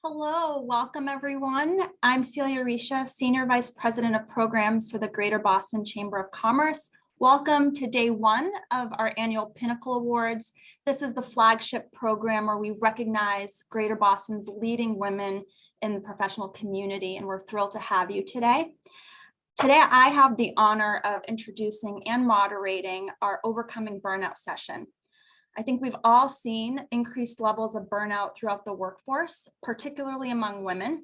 Hello, welcome everyone. I'm Celia Risha, Senior Vice President of Programs for the Greater Boston Chamber of Commerce. Welcome to day one of our annual Pinnacle Awards. This is the flagship program where we recognize Greater Boston's leading women in the professional community, and we're thrilled to have you today. Today, I have the honor of introducing and moderating our Overcoming Burnout session. I think we've all seen increased levels of burnout throughout the workforce, particularly among women.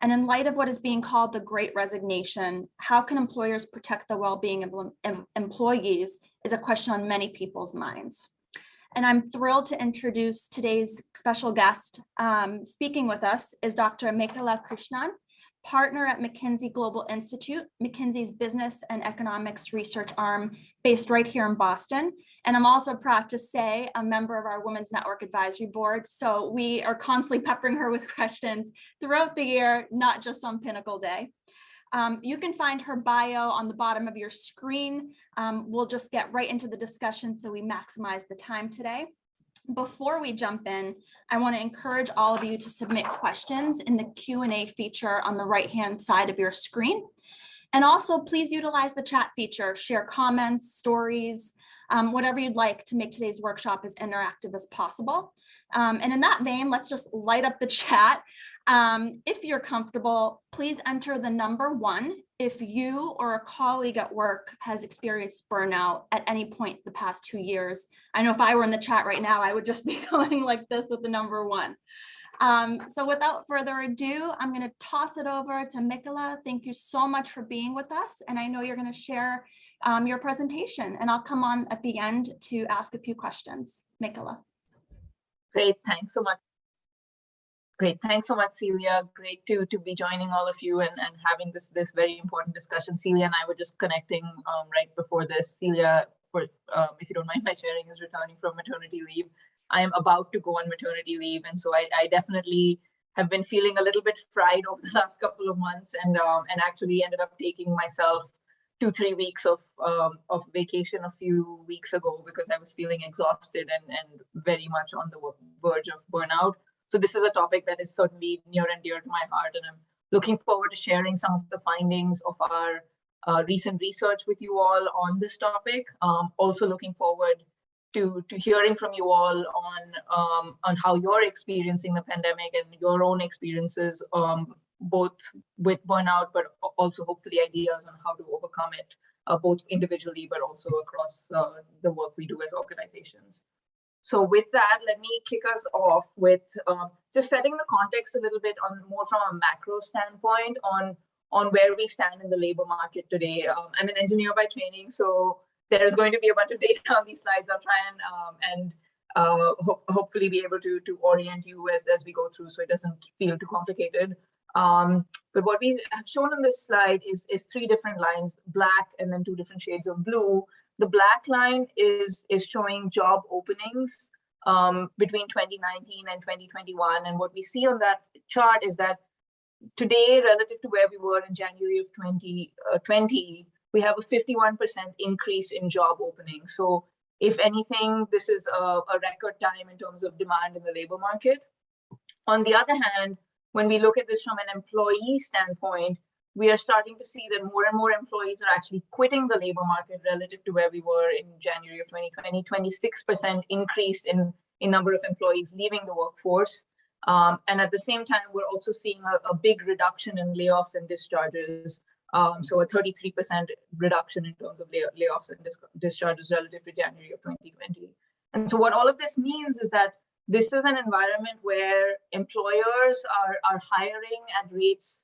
And in light of what is being called the Great Resignation, how can employers protect the well-being of employees is a question on many people's minds. And I'm thrilled to introduce today's special guest. Speaking with us is Dr. Mekala Krishnan, partner at McKinsey Global Institute, McKinsey's business and economics research arm based right here in Boston. And I'm also proud to say a member of our Women's Network Advisory Board. So we are constantly peppering her with questions throughout the year, not just on Pinnacle Day. You can find her bio on the bottom of your screen. We'll just get right into the discussion so we maximize the time today. Before we jump in, I want to encourage all of you to submit questions in the Q&A feature on the right-hand side of your screen. And also, please utilize the chat feature, share comments, stories, whatever you'd like to make today's workshop as interactive as possible. And in that vein, let's just light up the chat. If you're comfortable, please enter the number 1 if you or a colleague at work has experienced burnout at any point the past 2 years. I know if I were in the chat right now, I would just be going like this with the number 1. So without further ado, I'm going to toss it over to Mekala. Thank you so much for being with us. And I know you're going to share your presentation, and I'll come on at the end to ask a few questions. Mekala. Great, thanks so much. Great, thanks so much, Celia. Great to be joining all of you and having this very important discussion. Celia and I were just connecting right before this. Celia, if you don't mind my sharing, is returning from maternity leave. I am about to go on maternity leave, and so I definitely have been feeling a little bit fried over the last couple of months, and actually ended up taking myself 2-3 weeks of vacation a few weeks ago because I was feeling exhausted and very much on the verge of burnout. So this is a topic that is certainly near and dear to my heart, and I'm looking forward to sharing some of the findings of our recent research with you all on this topic. Also looking forward to hearing from you all on how you're experiencing the pandemic and your own experiences, both with burnout, but also hopefully ideas on how to overcome it, both individually, but also across the work we do as organizations. So with that, let me kick us off with just setting the context a little bit on more from a macro standpoint on where we stand in the labor market today. I'm an engineer by training, so there's going to be a bunch of data on these slides. I'll try and hopefully be able to orient you as we go through so it doesn't feel too complicated. But what we have shown on this slide is 3 different lines, black and then 2 different shades of blue. The black line is showing job openings between 2019 and 2021. And what we see on that chart is that today, relative to where we were in January of 2020, we have a 51% increase in job openings. So if anything, this is a record time in terms of demand in the labor market. On the other hand, when we look at this from an employee standpoint, we are starting to see that more and more employees are actually quitting the labor market relative to where we were in January of 2020, 26% increase in number of employees leaving the workforce. And at the same time, we're also seeing a big reduction in layoffs and discharges. So a 33% reduction in terms of layoffs and discharges relative to January of 2020. And so what all of this means is that this is an environment where employers are hiring at rates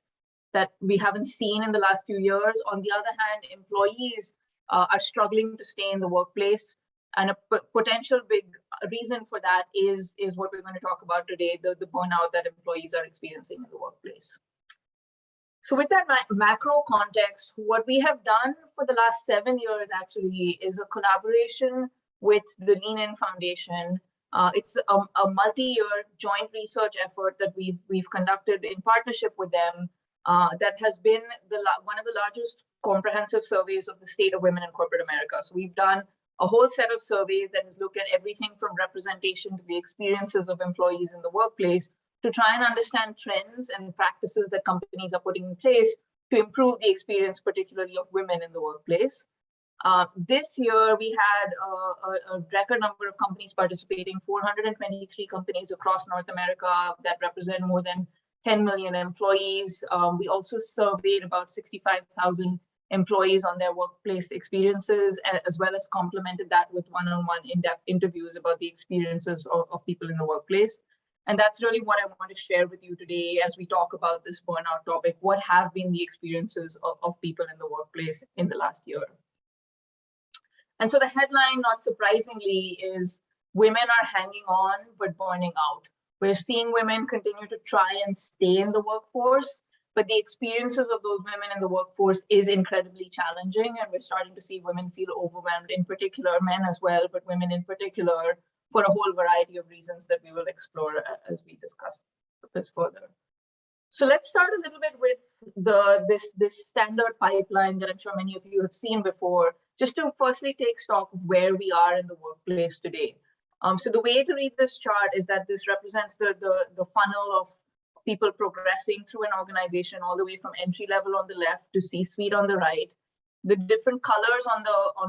that we haven't seen in the last few years. On the other hand, employees are struggling to stay in the workplace. And a potential big reason for that is what we're going to talk about today, the burnout that employees are experiencing in the workplace. So with that macro context, what we have done for the last 7 years actually is a collaboration with the Lean In Foundation. It's a multi-year joint research effort that we've conducted in partnership with them that has been one of the largest comprehensive surveys of the state of women in corporate America. So we've done a whole set of surveys that has looked at everything from representation to the experiences of employees in the workplace to try and understand trends and practices that companies are putting in place to improve the experience, particularly of women in the workplace. This year, we had a record number of companies participating, 423 companies across North America that represent more than 10 million employees. We also surveyed about 65,000 employees on their workplace experiences, as well as complemented that with one-on-one in-depth interviews about the experiences of people in the workplace. And that's really what I want to share with you today as we talk about this burnout topic. What have been the experiences of people in the workplace in the last year? And so the headline, not surprisingly, is women are hanging on but burning out. We're seeing women continue to try and stay in the workforce, but the experiences of those women in the workforce is incredibly challenging. And we're starting to see women feel overwhelmed, in particular, men as well, but women in particular, for a whole variety of reasons that we will explore as we discuss this further. So let's start a little bit with this standard pipeline that I'm sure many of you have seen before, just to firstly take stock of where we are in the workplace today. So the way to read this chart is that this represents the funnel of people progressing through an organization, all the way from entry level on the left to C-suite on the right. The different colors on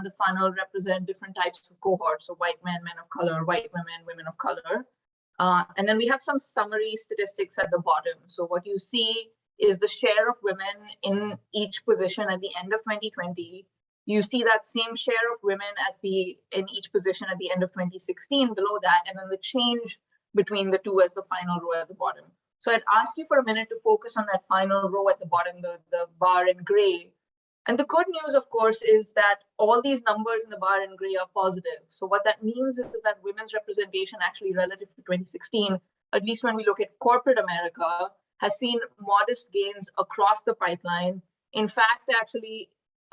the funnel represent different types of cohorts. So white men, men of color, white women, women of color. And then we have some summary statistics at the bottom. So what you see is the share of women in each position at the end of 2020. You see that same share of women in each position at the end of 2016 below that, and then the change between the two as the final row at the bottom. So I'd ask you for a minute to focus on that final row at the bottom, the bar in gray. And the good news, of course, is that all these numbers in the bar in gray are positive. So what that means is that women's representation actually relative to 2016, at least when we look at corporate America, has seen modest gains across the pipeline. In fact, actually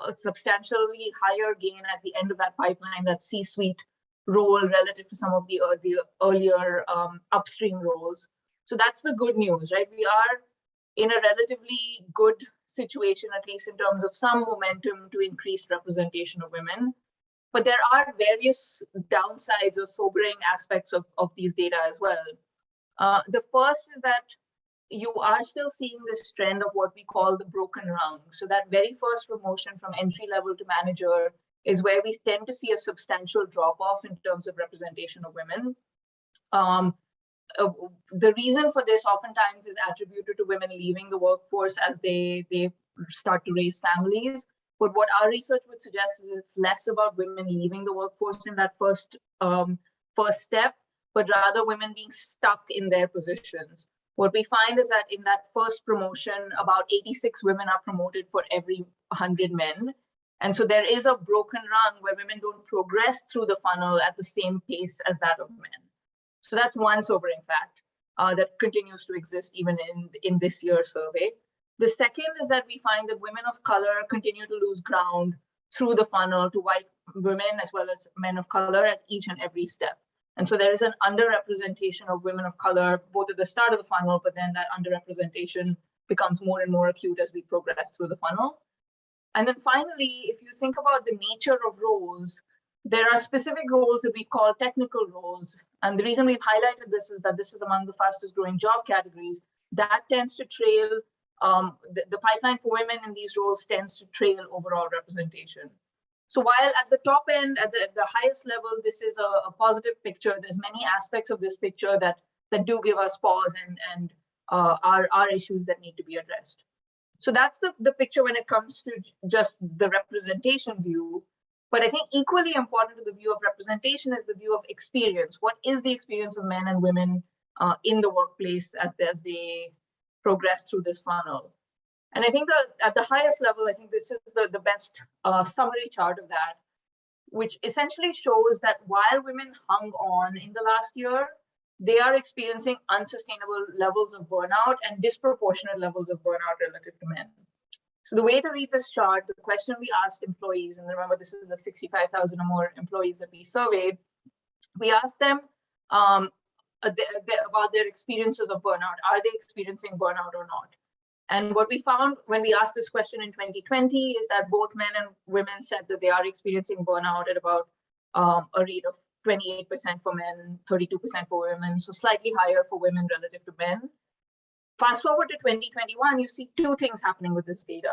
a substantially higher gain at the end of that pipeline, that C-suite role relative to some of the earlier upstream roles. So that's the good news, right? We are in a relatively good situation, at least in terms of some momentum to increase representation of women. But there are various downsides or sobering aspects of these data as well. The first is that you are still seeing this trend of what we call the broken rung. So that very first promotion from entry level to manager is where we tend to see a substantial drop off in terms of representation of women. The reason for this oftentimes is attributed to women leaving the workforce as they start to raise families. But what our research would suggest is it's less about women leaving the workforce in that first step, but rather women being stuck in their positions. What we find is that in that first promotion, about 86 women are promoted for every 100 men. And so there is a broken rung where women don't progress through the funnel at the same pace as that of men. So that's one sobering fact that continues to exist even in this year's survey. The second is that we find that women of color continue to lose ground through the funnel to white women as well as men of color at each and every step. And so there is an underrepresentation of women of color, both at the start of the funnel, but then that underrepresentation becomes more and more acute as we progress through the funnel. And then finally, if you think about the nature of roles, there are specific roles that we call technical roles. And the reason we've highlighted this is that this is among the fastest growing job categories. That tends to trail, the pipeline for women in these roles tends to trail overall representation. So while at the top end, at the highest level, this is a positive picture, there's many aspects of this picture that do give us pause and are issues that need to be addressed. So that's the picture when it comes to just the representation view. But I think equally important to the view of representation is the view of experience. What is the experience of men and women in the workplace as they progress through this funnel? And I think that at the highest level, I think this is the best summary chart of that, which essentially shows that while women hung on in the last year, they are experiencing unsustainable levels of burnout and disproportionate levels of burnout relative to men. So the way to read this chart, the question we asked employees, and remember this is the 65,000 or more employees that we surveyed, we asked them about their experiences of burnout. Are they experiencing burnout or not? And what we found when we asked this question in 2020 is that both men and women said that they are experiencing burnout at about a rate of 28% for men, 32% for women, so slightly higher for women relative to men. Fast forward to 2021, you see two things happening with this data.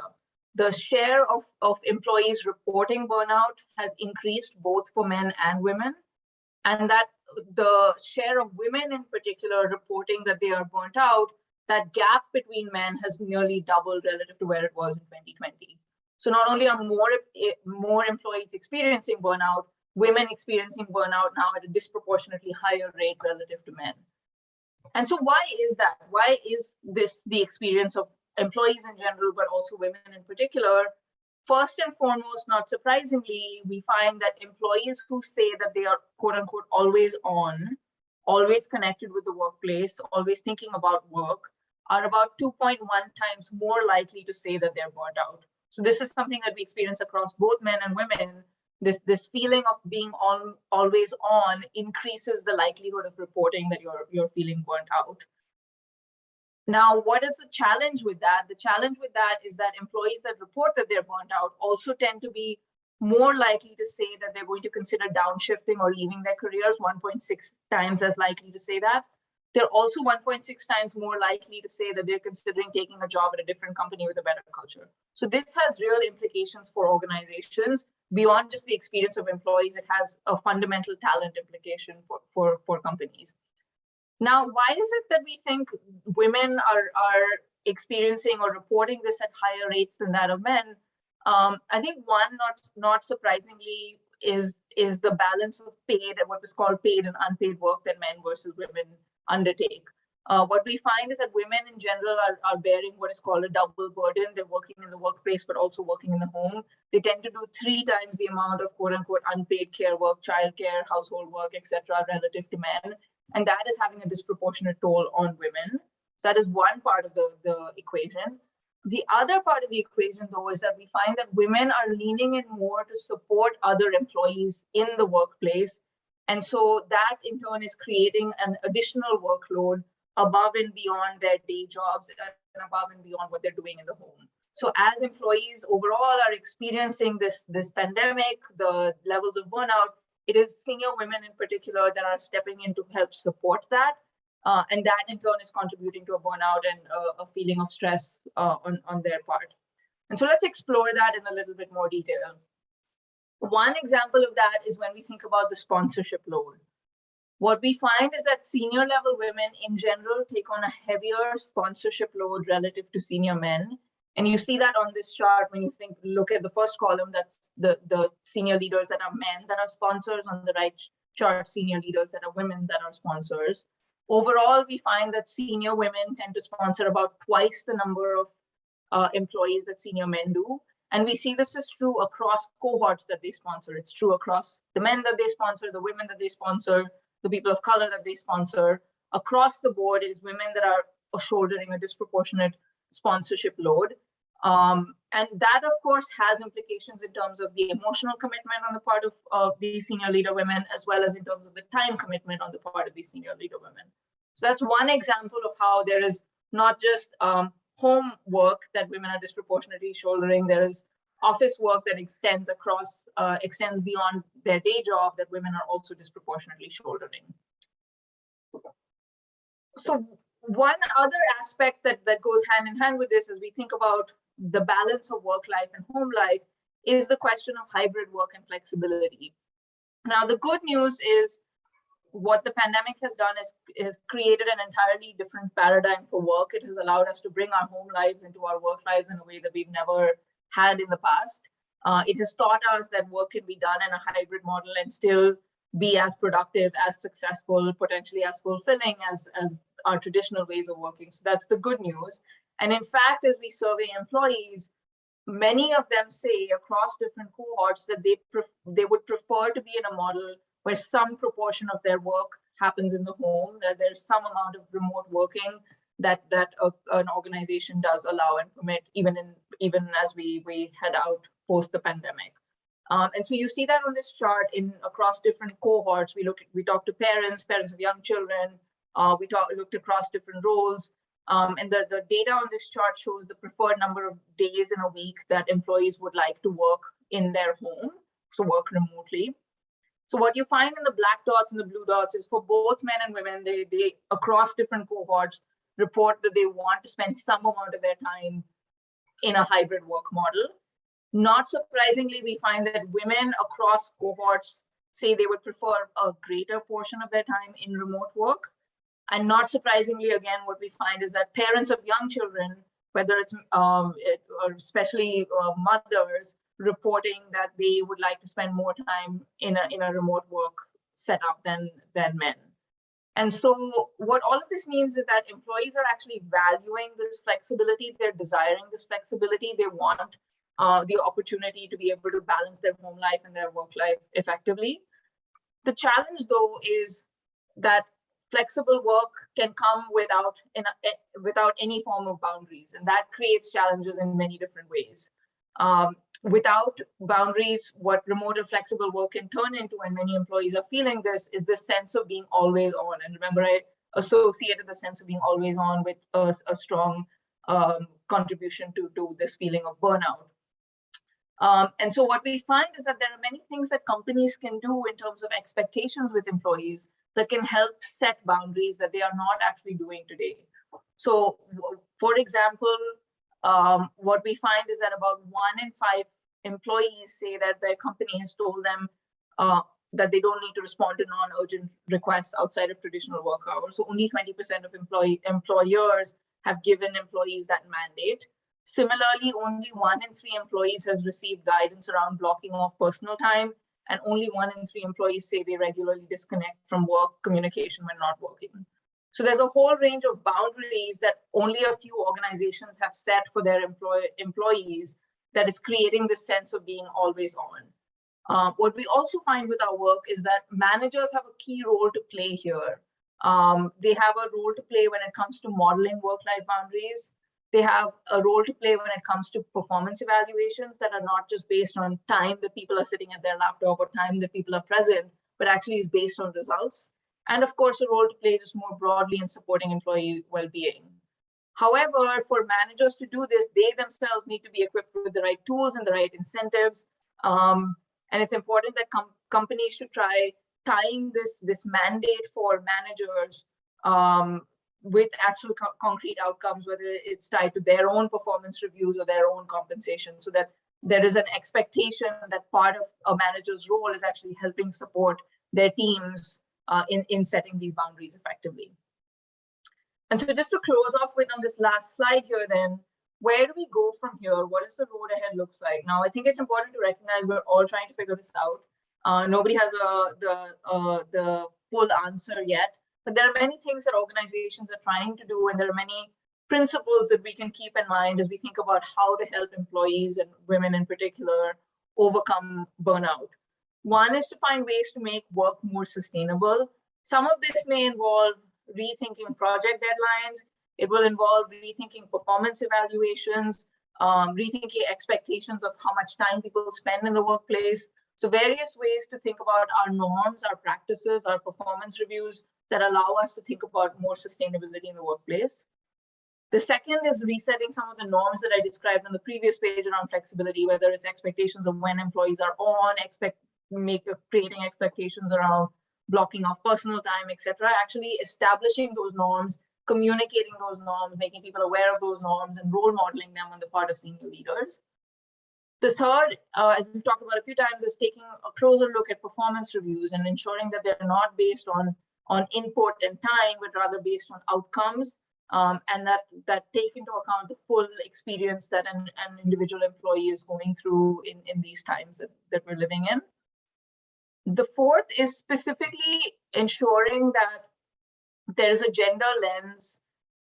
The share of employees reporting burnout has increased both for men and women, and that the share of women in particular reporting that they are burnt out, that gap between men has nearly doubled relative to where it was in 2020. So not only are more employees experiencing burnout, women experiencing burnout now at a disproportionately higher rate relative to men. And so why is that? Why is this the experience of employees in general, but also women in particular? First and foremost, not surprisingly, we find that employees who say that they are quote unquote always on, always connected with the workplace, always thinking about work, are about 2.1 times more likely to say that they're burnt out. So this is something that we experience across both men and women. This feeling of being always on increases the likelihood of reporting that you're feeling burnt out. Now, what is the challenge with that? The challenge with that is that employees that report that they're burnt out also tend to be more likely to say that they're going to consider downshifting or leaving their careers, 1.6 times as likely to say that. They're also 1.6 times more likely to say that they're considering taking a job at a different company with a better culture. So this has real implications for organizations beyond just the experience of employees. It has a fundamental talent implication for companies. Now, why is it that we think women are experiencing or reporting this at higher rates than that of men? I think one, not surprisingly, is the balance of paid and what was called paid and unpaid work that men versus women undertake. What we find is that women in general are bearing what is called a double burden. They're working in the workplace, but also working in the home. They tend to do 3 times the amount of quote unquote unpaid care work, childcare, household work, etc., relative to men. And that is having a disproportionate toll on women. So that is one part of the equation. The other part of the equation, though, is that we find that women are leaning in more to support other employees in the workplace. And so that in turn is creating an additional workload above and beyond their day jobs and above and beyond what they're doing in the home. So as employees overall are experiencing this pandemic, the levels of burnout, it is senior women in particular that are stepping in to help support that. And that in turn is contributing to a burnout and a feeling of stress on their part. And so let's explore that in a little bit more detail. One example of that is when we think about the sponsorship load. What we find is that senior level women in general take on a heavier sponsorship load relative to senior men. And you see that on this chart when you look at the first column, that's the senior leaders that are men that are sponsors. On the right chart, senior leaders that are women that are sponsors. Overall, we find that senior women tend to sponsor about twice the number of employees that senior men do. And we see this is true across cohorts that they sponsor. It's true across the men that they sponsor, the women that they sponsor, the people of color that they sponsor. Across the board, it is women that are shouldering a disproportionate sponsorship load. And that, of course, has implications in terms of the emotional commitment on the part of these senior leader women, as well as in terms of the time commitment on the part of these senior leader women. So that's one example of how there is not just home work that women are disproportionately shouldering. There is office work that extends beyond their day job that women are also disproportionately shouldering. So one other aspect that goes hand in hand with this as we think about the balance of work life and home life is the question of hybrid work and flexibility. Now, the good news is what the pandemic has done is created an entirely different paradigm for work. It has allowed us to bring our home lives into our work lives in a way that we've never had in the past. It has taught us that work can be done in a hybrid model and still be as productive, as successful, potentially as fulfilling as our traditional ways of working. So that's the good news. And in fact, as we survey employees, many of them say across different cohorts that they would prefer to be in a model where some proportion of their work happens in the home, that there's some amount of remote working that an organization does allow and permit, even as we head out post the pandemic. And so you see that on this chart across different cohorts. We talked to parents of young children. We looked across different roles. And the data on this chart shows the preferred number of days in a week that employees would like to work in their home, so work remotely. So what you find in the black dots and the blue dots is for both men and women, they across different cohorts report that they want to spend some amount of their time in a hybrid work model. Not surprisingly, we find that women across cohorts say they would prefer a greater portion of their time in remote work. And not surprisingly, again, what we find is that parents of young children, whether it's or especially mothers, reporting that they would like to spend more time in a remote work setup than men. And so what all of this means is that employees are actually valuing this flexibility. They're desiring this flexibility. They want the opportunity to be able to balance their home life and their work life effectively. The challenge, though, is that flexible work can come without any form of boundaries, and that creates challenges in many different ways. Without boundaries, what remote and flexible work can turn into, and many employees are feeling this, is this sense of being always on. And remember, I associated the sense of being always on with a strong contribution to this feeling of burnout. And so what we find is that there are many things that companies can do in terms of expectations with employees that can help set boundaries that they are not actually doing today. So, for example, what we find is that about 1 in 5 employees say that their company has told them that they don't need to respond to non-urgent requests outside of traditional work hours. So only 20% of employers have given employees that mandate. Similarly, only 1 in 3 employees has received guidance around blocking off personal time, and only 1 in 3 employees say they regularly disconnect from work communication when not working. So there's a whole range of boundaries that only a few organizations have set for their employees that is creating this sense of being always on. What we also find with our work is that managers have a key role to play here. They have a role to play when it comes to modeling work-life boundaries. They have a role to play when it comes to performance evaluations that are not just based on time that people are sitting at their laptop or time that people are present, but actually is based on results. And of course, a role to play just more broadly in supporting employee well-being. However, for managers to do this, they themselves need to be equipped with the right tools and the right incentives. And it's important that companies should try tying this mandate for managers with actual concrete outcomes, whether it's tied to their own performance reviews or their own compensation, so that there is an expectation that part of a manager's role is actually helping support their teams in setting these boundaries effectively. And so just to close off with on this last slide here, then, where do we go from here? What does the road ahead look like? Now, I think it's important to recognize we're all trying to figure this out. Nobody has the full answer yet. But there are many things that organizations are trying to do, and there are many principles that we can keep in mind as we think about how to help employees and women in particular overcome burnout. One is to find ways to make work more sustainable. Some of this may involve rethinking project deadlines. It will involve rethinking performance evaluations, rethinking expectations of how much time people spend in the workplace. So various ways to think about our norms, our practices, our performance reviews that allow us to think about more sustainability in the workplace. The second is resetting some of the norms that I described on the previous page around flexibility, whether it's expectations of when employees are on, creating expectations around blocking off personal time, etc. Actually establishing those norms, communicating those norms, making people aware of those norms, and role modeling them on the part of senior leaders. The third, as we've talked about a few times, is taking a closer look at performance reviews and ensuring that they're not based on input and time, but rather based on outcomes, and that take into account the full experience that an individual employee is going through in these times that we're living in. The fourth is specifically ensuring that there is a gender lens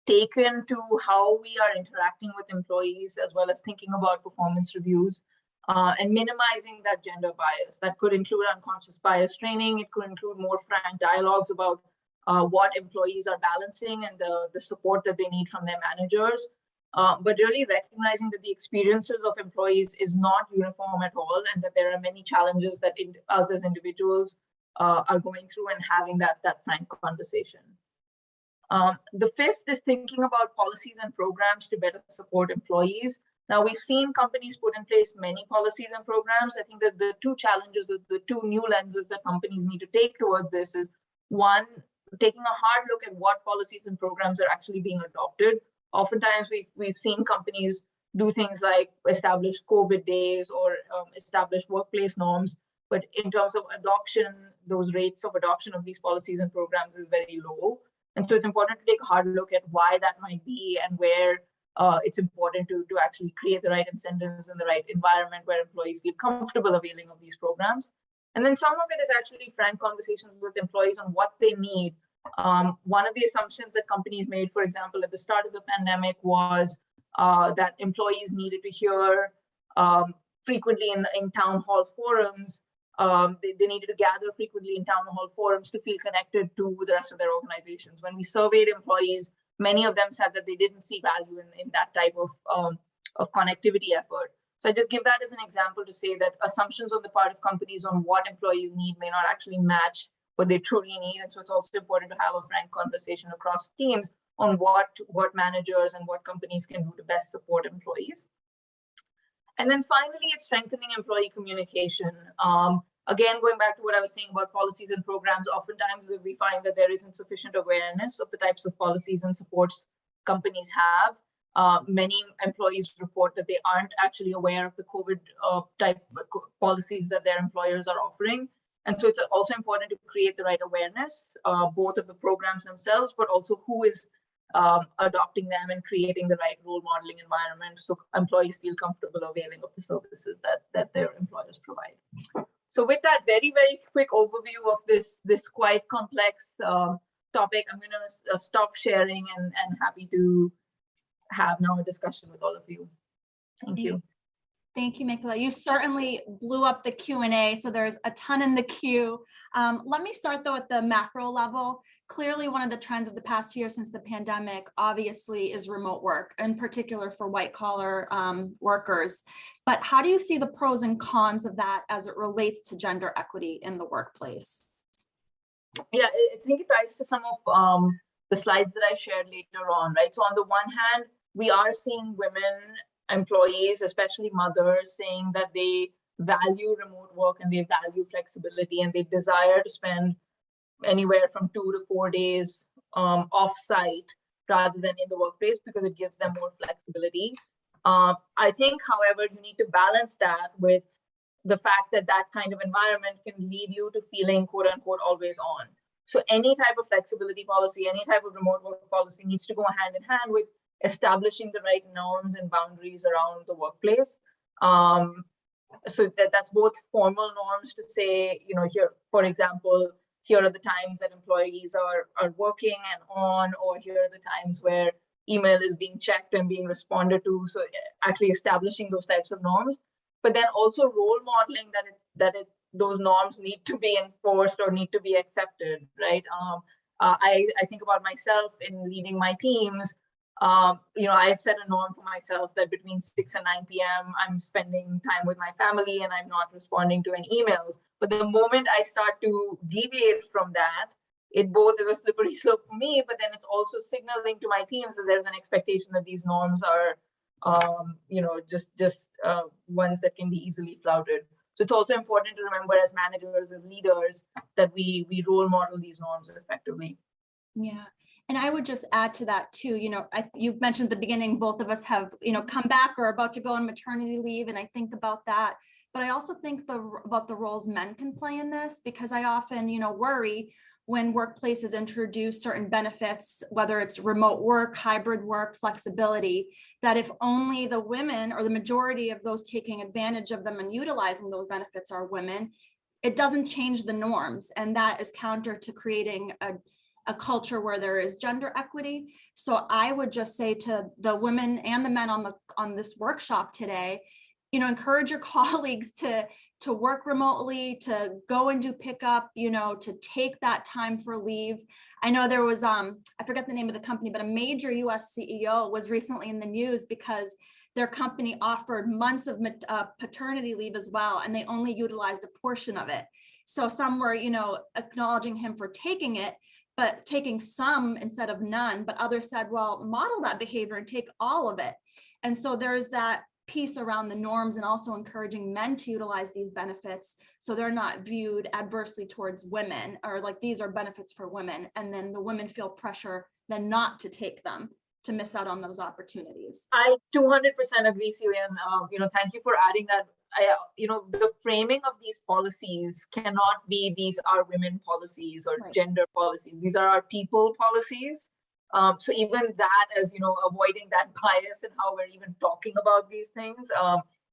taken to how we are interacting with employees, as well as thinking about performance reviews, and minimizing that gender bias. That could include unconscious bias training. It could include more frank dialogues about what employees are balancing and the support that they need from their managers. But really recognizing that the experiences of employees is not uniform at all, and that there are many challenges that us as individuals are going through, and having that frank conversation. The fifth is thinking about policies and programs to better support employees. Now, we've seen companies put in place many policies and programs. I think that the two challenges, the two new lenses that companies need to take towards this is, one, taking a hard look at what policies and programs are actually being adopted. Oftentimes, we've seen companies do things like establish COVID days or establish workplace norms. But in terms of adoption, those rates of adoption of these policies and programs is very low. And so it's important to take a hard look at why that might be and where it's important to actually create the right incentives and the right environment where employees feel comfortable availing of these programs. And then some of it is actually frank conversations with employees on what they need. One of the assumptions that companies made, for example, at the start of the pandemic was that employees needed to hear frequently in town hall forums. They needed to gather frequently in town hall forums to feel connected to the rest of their organizations. When we surveyed employees, many of them said that they didn't see value in that type of connectivity effort. So I just give that as an example to say that assumptions on the part of companies on what employees need may not actually match what they truly need. And so it's also important to have a frank conversation across teams on what managers and what companies can do to best support employees. And then finally, it's strengthening employee communication. Again, going back to what I was saying about policies and programs, oftentimes we find that there isn't sufficient awareness of the types of policies and supports companies have. Many employees report that they aren't actually aware of the COVID type policies that their employers are offering. And so it's also important to create the right awareness, both of the programs themselves, but also who is adopting them and creating the right role modeling environment so employees feel comfortable availing of the services that their employers provide. So with that very, very quick overview of this quite complex topic, I'm going to stop sharing and happy to have now a discussion with all of you. Thank you. Thank you, Mekala. You certainly blew up the Q&A, so there's a ton in the queue. Let me start though at the macro level. Clearly, one of the trends of the past year since the pandemic, obviously, is remote work, in particular for white collar workers. But how do you see the pros and cons of that as it relates to gender equity in the workplace? Yeah, I think it ties to some of the slides that I shared later on, right? So on the one hand, we are seeing women employees, especially mothers, saying that they value remote work and they value flexibility and they desire to spend anywhere from 2 to 4 days off-site rather than in the workplace because it gives them more flexibility. I think, however, you need to balance that with the fact that that kind of environment can lead you to feeling quote unquote always on. So any type of flexibility policy, any type of remote work policy needs to go hand in hand with establishing the right norms and boundaries around the workplace. So that's both formal norms to say, you know, here, for example, here are the times that employees are working and on, or here are the times where email is being checked and being responded to. So actually establishing those types of norms, but then also role modeling that those norms need to be enforced or need to be accepted, right? I think about myself in leading my teams. You know, I've set a norm for myself that between 6 and 9 p.m. I'm spending time with my family and I'm not responding to any emails. But the moment I start to deviate from that, it both is a slippery slope for me, but then it's also signaling to my teams that there's an expectation that these norms are, you know, just ones that can be easily flouted. So it's also important to remember as managers, as leaders, that we role model these norms effectively. Yeah. And I would just add to that too, you know, you mentioned at the beginning, both of us have, you know, come back or about to go on maternity leave. And I think about that, but I also think about the roles men can play in this, because I often, you know, worry when workplaces introduce certain benefits, whether it's remote work, hybrid work, flexibility, that if only the women or the majority of those taking advantage of them and utilizing those benefits are women, it doesn't change the norms. And that is counter to creating a culture where there is gender equity. So I would just say to the women and the men on this workshop today, you know, encourage your colleagues to work remotely, to go and do pickup, you know, to take that time for leave. I know there was, I forget the name of the company, but a major US CEO was recently in the news because their company offered months of paternity leave as well, and they only utilized a portion of it. So some were, you know, acknowledging him for taking it, but taking some instead of none, but others said, well, model that behavior and take all of it. And so there's that piece around the norms and also encouraging men to utilize these benefits so they're not viewed adversely towards women, or like these are benefits for women, and then the women feel pressure then not to take them, to miss out on those opportunities. I 200% agree, Celia, and thank you for adding that. The framing of these policies cannot be these are women policies or Right. gender policies. These are our people policies. So even that, as avoiding that bias in how we're even talking about these things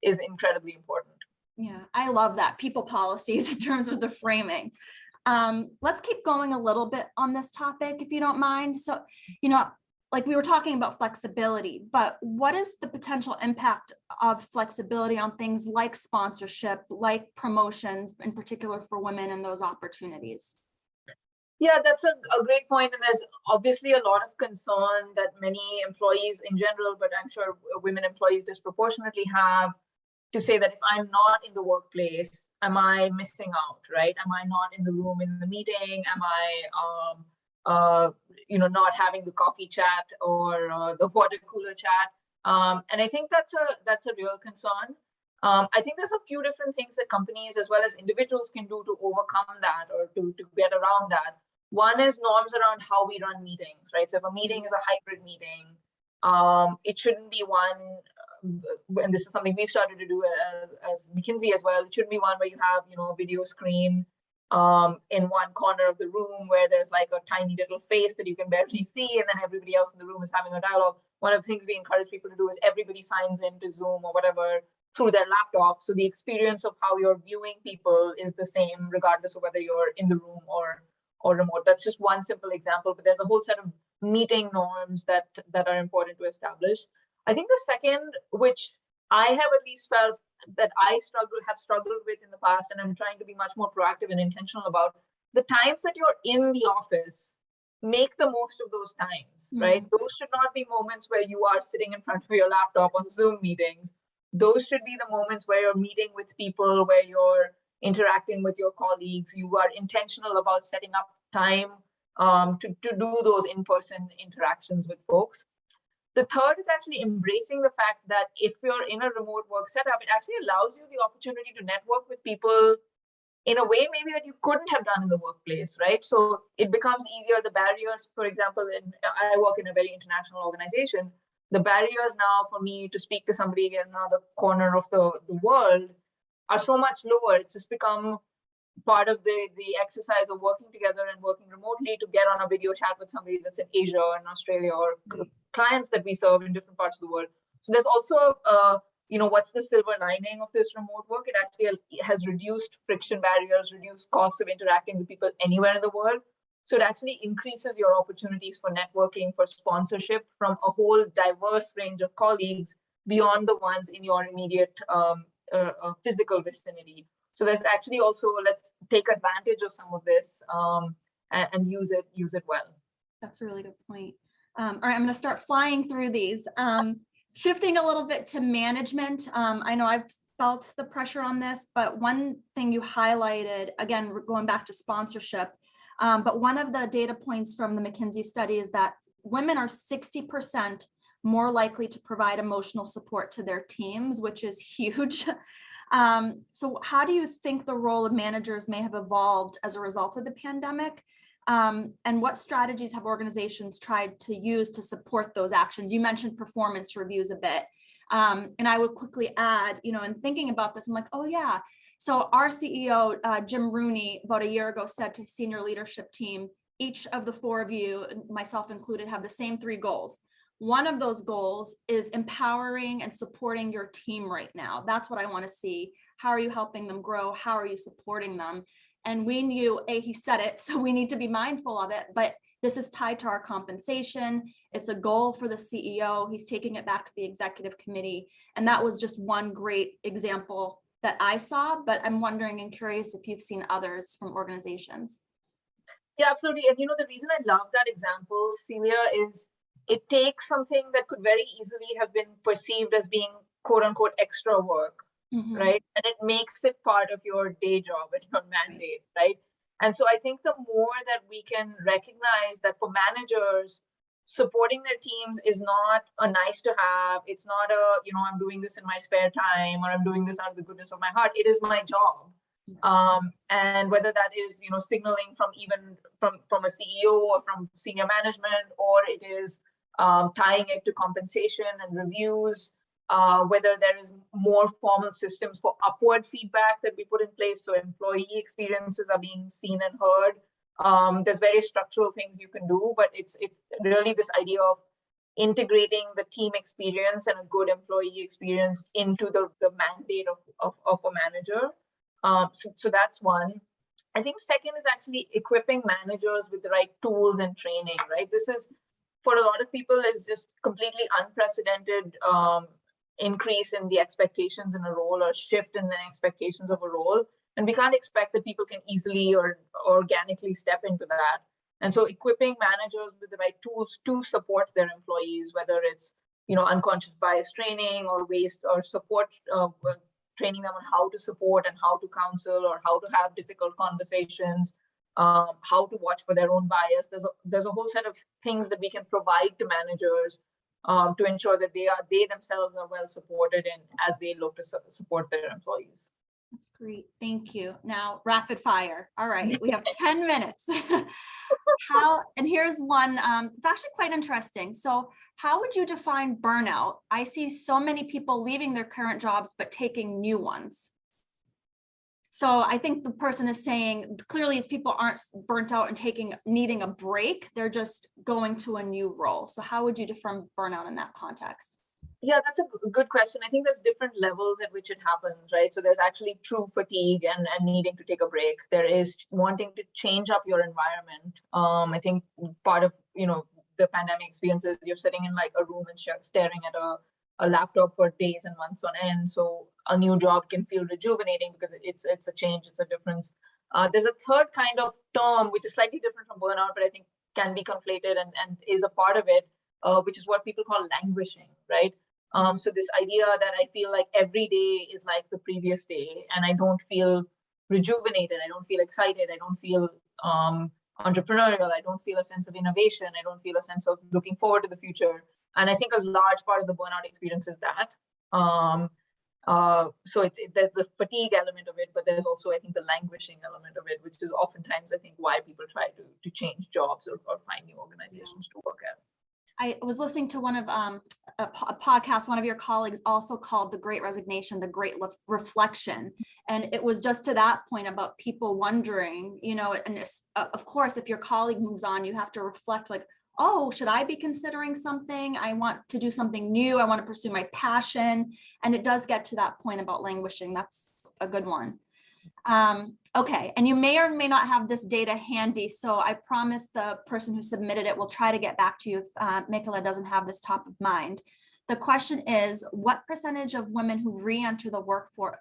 is incredibly important. Yeah, I love that, people policies in terms of the framing. Let's keep going a little bit on this topic, if you don't mind. So, like we were talking about flexibility, but what is the potential impact of flexibility on things like sponsorship, like promotions, in particular for women and those opportunities? Yeah, that's a great point. And there's obviously a lot of concern that many employees in general, but I'm sure women employees disproportionately have, to say that if I'm not in the workplace, am I missing out, right? Am I not in the room in the meeting? Am I, not having the coffee chat or the water cooler chat? And I think that's a real concern. I think there's a few different things that companies as well as individuals can do to overcome that or to get around that. One is norms around how we run meetings, right? So if a meeting is a hybrid meeting, it shouldn't be one, and this is something we've started to do as McKinsey as well. It shouldn't be one where you have, a video screen in one corner of the room where there's like a tiny little face that you can barely see, and then everybody else in the room is having a dialogue. One of the things we encourage people to do is everybody signs into Zoom or whatever through their laptop. So the experience of how you're viewing people is the same, regardless of whether you're in the room or remote. That's just one simple example, but there's a whole set of meeting norms that are important to establish. I think the second, which I have at least felt that I have struggled with in the past, and I'm trying to be much more proactive and intentional about, the times that you're in the office, make the most of those times, right? Those should not be moments where you are sitting in front of your laptop on Zoom meetings. Those should be the moments where you're meeting with people, where you're interacting with your colleagues. You are intentional about setting up time to do those in-person interactions with folks. The third is actually embracing the fact that if you're in a remote work setup, it actually allows you the opportunity to network with people in a way maybe that you couldn't have done in the workplace, right? So it becomes easier. The barriers, for example, I work in a very international organization. The barriers now for me to speak to somebody in another corner of the world are so much lower. It's just become part of the exercise of working together and working remotely to get on a video chat with somebody that's in Asia or in Australia, or clients that we serve in different parts of the world. So there's also, what's the silver lining of this remote work? It actually has reduced friction barriers, reduced costs of interacting with people anywhere in the world. So it actually increases your opportunities for networking, for sponsorship from a whole diverse range of colleagues beyond the ones in your immediate physical vicinity. So there's actually also, let's take advantage of some of this and use it well. That's a really good point. All right, I'm going to start flying through these. Shifting a little bit to management. I know I've felt the pressure on this, but one thing you highlighted, again, going back to sponsorship, but one of the data points from the McKinsey study is that women are 60% more likely to provide emotional support to their teams, which is huge. So how do you think the role of managers may have evolved as a result of the pandemic? And what strategies have organizations tried to use to support those actions? You mentioned performance reviews a bit. And I would quickly add, in thinking about this, I'm like, oh yeah. So our CEO, Jim Rooney, about a year ago said to senior leadership team, each of the four of you, myself included, have the same three goals. One of those goals is empowering and supporting your team right now. That's what I want to see. How are you helping them grow? How are you supporting them? And we knew, he said it, so we need to be mindful of it, but this is tied to our compensation. It's a goal for the CEO. He's taking it back to the executive committee. And that was just one great example that I saw, but I'm wondering and curious if you've seen others from organizations. Yeah, absolutely. And the reason I love that example, Celia, is it takes something that could very easily have been perceived as being quote unquote extra work, right? And it makes it part of your day job and your mandate, right? And so I think the more that we can recognize that for managers, supporting their teams is not a nice to have. It's not a, I'm doing this in my spare time, or I'm doing this out of the goodness of my heart. It is my job. And whether that is, signaling from a CEO or from senior management, or it is tying it to compensation and reviews, whether there is more formal systems for upward feedback that we put in place so employee experiences are being seen and heard. There's various structural things you can do, but it's really this idea of integrating the team experience and a good employee experience into the mandate of a manager. So that's one. I think second is actually equipping managers with the right tools and training, right? This is, for a lot of people, is just completely unprecedented increase in the expectations in a role, or shift in the expectations of a role. And we can't expect that people can easily or organically step into that. And so equipping managers with the right tools to support their employees, whether it's, unconscious bias training or waste or support, training them on how to support and how to counsel, or how to have difficult conversations, how to watch for their own bias. There's a whole set of things that we can provide to managers to ensure that they themselves are well supported as they look to support their employees. That's great. Thank you. Now, rapid fire. All right, we have 10 minutes. And here's one, it's actually quite interesting. So how would you define burnout? I see so many people leaving their current jobs, but taking new ones. So I think the person is saying clearly is people aren't burnt out and needing a break. They're just going to a new role. So how would you define burnout in that context? Yeah, that's a good question. I think there's different levels at which it happens, right? So there's actually true fatigue and needing to take a break. There is wanting to change up your environment. I think part of, the pandemic experiences, you're sitting in like a room and staring at a laptop for days and months on end. So a new job can feel rejuvenating because it's a change, it's a difference. There's a third kind of term, which is slightly different from burnout, but I think can be conflated and is a part of it, which is what people call languishing, right? So this idea that I feel like every day is like the previous day, and I don't feel rejuvenated, I don't feel excited, I don't feel entrepreneurial, I don't feel a sense of innovation, I don't feel a sense of looking forward to the future. And I think a large part of the burnout experience is that. So there's the fatigue element of it, but there's also, I think, the languishing element of it, which is oftentimes, I think, why people try to change jobs or find new organizations to work at. I was listening to one of a podcast, one of your colleagues also called the Great Resignation, the Great Reflection. And it was just to that point about people wondering, and of course, if your colleague moves on, you have to reflect like, oh, should I be considering something? I want to do something new. I want to pursue my passion. And it does get to that point about languishing. That's a good one. Okay, and you may or may not have this data handy, so I promise the person who submitted it will try to get back to you if Mekala doesn't have this top of mind. The question is, what percentage of women who re-enter the workforce,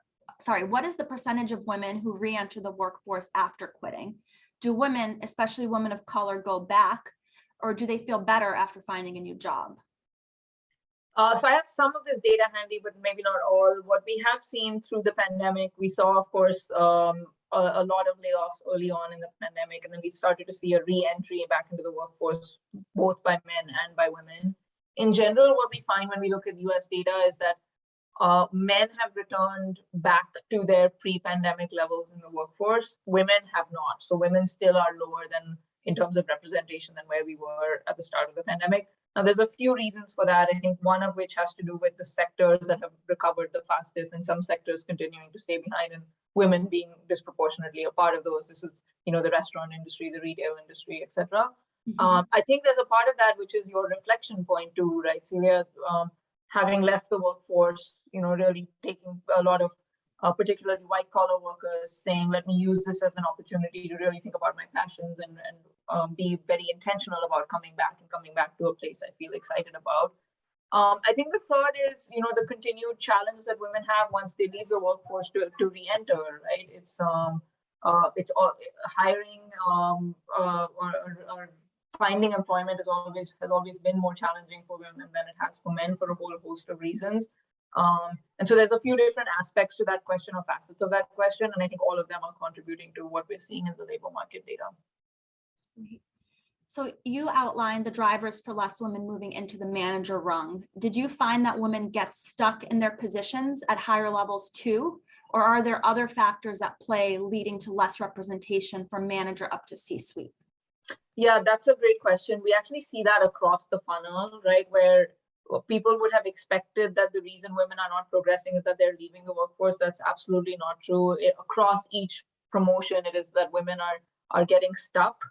what is the percentage of women who re-enter the workforce after quitting? Do women, especially women of color, go back, or do they feel better after finding a new job? So I have some of this data handy, but maybe not all. What we have seen through the pandemic, we saw, of course, a lot of layoffs early on in the pandemic, and then we started to see a re-entry back into the workforce, both by men and by women. In general, what we find when we look at US data is that men have returned back to their pre-pandemic levels in the workforce. Women have not. So women still are lower than, in terms of representation, than where we were at the start of the pandemic. Now, there's a few reasons for that. I think one of which has to do with the sectors that have recovered the fastest, and some sectors continuing to stay behind, and women being disproportionately a part of those. This is, the restaurant industry, the retail industry, etc. I think there's a part of that which is your reflection point too, right, Celia? Having left the workforce, really taking a lot of particularly white collar workers saying, let me use this as an opportunity to really think about my passions and be very intentional about coming back to a place I feel excited about. I think the third is, the continued challenge that women have once they leave the workforce to re-enter, right? It's hiring or finding employment has always been more challenging for women than it has for men for a whole host of reasons. And so there's a few different aspects to that question, or facets of that question, and I think all of them are contributing to what we're seeing in the labor market data. So you outlined the drivers for less women moving into the manager rung. Did you find that women get stuck in their positions at higher levels too? Or are there other factors at play leading to less representation from manager up to C-suite? Yeah, that's a great question. We actually see that across the funnel, right? Where people would have expected that the reason women are not progressing is that they're leaving the workforce. That's absolutely not true. Across each promotion, it is that women are getting stuck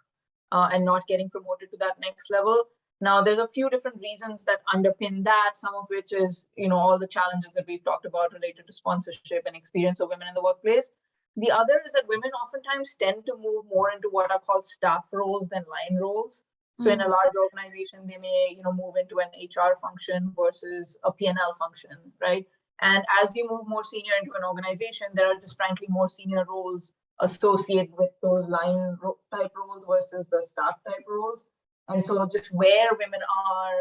and not getting promoted to that next level. Now, there's a few different reasons that underpin that, some of which is, all the challenges that we've talked about related to sponsorship and experience of women in the workplace. The other is that women oftentimes tend to move more into what are called staff roles than line roles. So in a large organization, they may, move into an HR function versus a P&L function, right? And as you move more senior into an organization, there are just frankly more senior roles associated with those line type roles versus the staff type roles. And so just where women are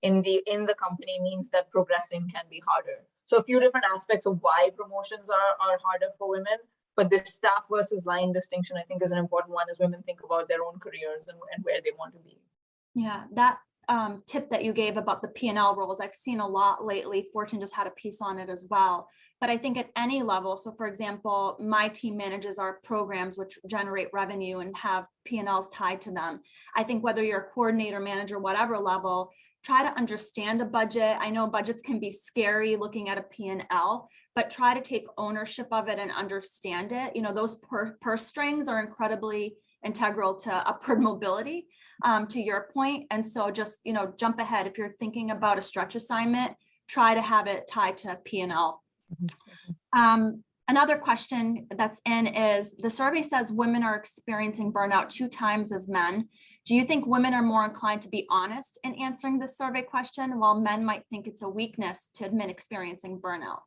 in the company means that progressing can be harder. So a few different aspects of why promotions are harder for women, but this staff versus line distinction, I think, is an important one as women think about their own careers and where they want to be. Yeah, that tip that you gave about the P&L roles, I've seen a lot lately. Fortune just had a piece on it as well. But I think at any level, so for example, my team manages our programs which generate revenue and have P&Ls tied to them. I think whether you're a coordinator, manager, whatever level, try to understand a budget. I know budgets can be scary looking at a P&L, but try to take ownership of it and understand it. Those purse strings are incredibly integral to upward mobility, to your point. And so just, jump ahead. If you're thinking about a stretch assignment, try to have it tied to P&L. Another question that's in is, the survey says women are experiencing burnout 2 times as men. Do you think women are more inclined to be honest in answering this survey question, while men might think it's a weakness to admit experiencing burnout?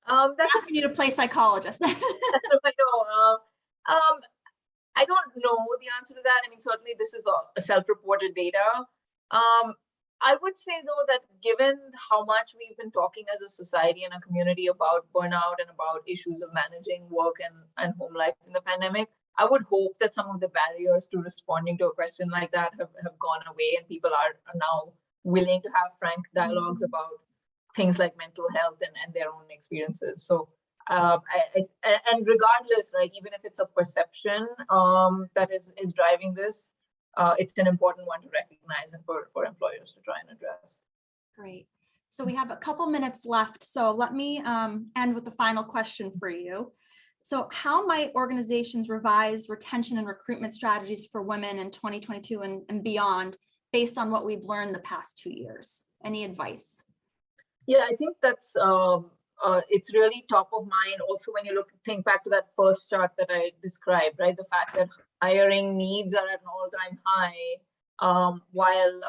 That's asking you to play psychologist. I know. I don't know the answer to that. I mean, certainly this is a self-reported data. I would say, though, that given how much we've been talking as a society and a community about burnout and about issues of managing work and home life in the pandemic, I would hope that some of the barriers to responding to a question like that have gone away, and people are now willing to have frank dialogues about things like mental health and their own experiences. So, and regardless, right, even if it's a perception that is driving this, it's an important one to recognize and for employers to try and address. Great. So we have a couple minutes left. So let me end with the final question for you. So how might organizations revise retention and recruitment strategies for women in 2022 and beyond based on what we've learned the past 2 years? Any advice? Yeah, I think that's it's really top of mind. Also, when you think back to that first chart that I described, right? The fact that hiring needs are at an all-time high, while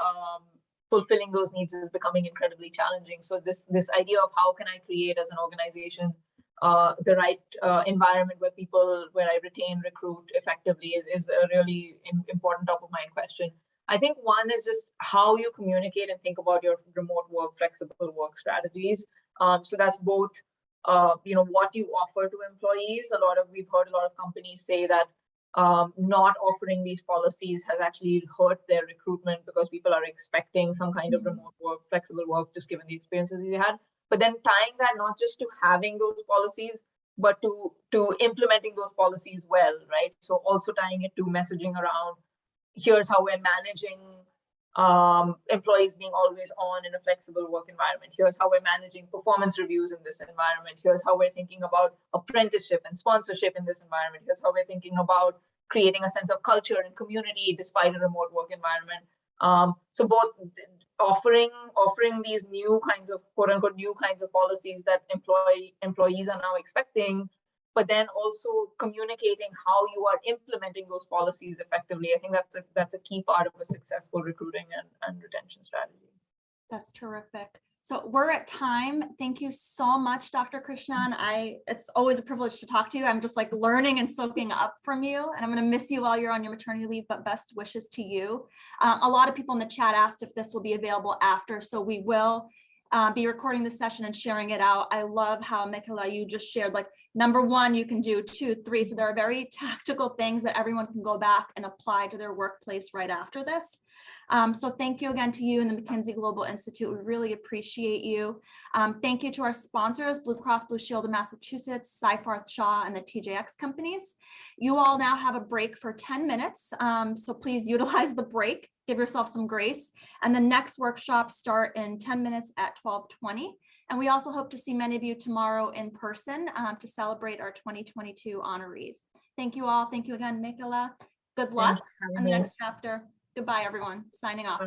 fulfilling those needs is becoming incredibly challenging. So this idea of how can I create as an organization the right environment where I retain, recruit effectively is a really important top of mind question. I think one is just how you communicate and think about your remote work, flexible work strategies. So that's both, what you offer to employees. We've heard a lot of companies say that not offering these policies has actually hurt their recruitment because people are expecting some kind of remote work, flexible work, just given the experiences we had. But then tying that not just to having those policies, but to implementing those policies well, right? So also tying it to messaging around, here's how we're managing employees being always on in a flexible work environment. Here's how we're managing performance reviews in this environment. Here's how we're thinking about apprenticeship and sponsorship in this environment. Here's how we're thinking about creating a sense of culture and community despite a remote work environment. So both offering these new kinds of quote unquote new kinds of policies that employees are now expecting, but then also communicating how you are implementing those policies effectively. I think that's a key part of a successful recruiting and retention strategy. That's terrific. So we're at time. Thank you so much, Dr. Krishnan. It's always a privilege to talk to you. I'm just like learning and soaking up from you, and I'm going to miss you while you're on your maternity leave, but best wishes to you. A lot of people in the chat asked if this will be available after, so we will. be recording the session and sharing it out. I love how Mekala, you just shared like number 1, you can do 2, 3. So there are very tactical things that everyone can go back and apply to their workplace right after this. So thank you again to you and the McKinsey Global Institute. We really appreciate you. Thank you to our sponsors, Blue Cross Blue Shield of Massachusetts, Seyfarth Shaw, and the TJX companies. You all now have a break for 10 minutes. So please utilize the break. Give yourself some grace. And the next workshops start in 10 minutes at 12:20. And we also hope to see many of you tomorrow in person to celebrate our 2022 honorees. Thank you all. Thank you again, Mekala. Good luck on the next chapter. Goodbye, everyone. Signing off.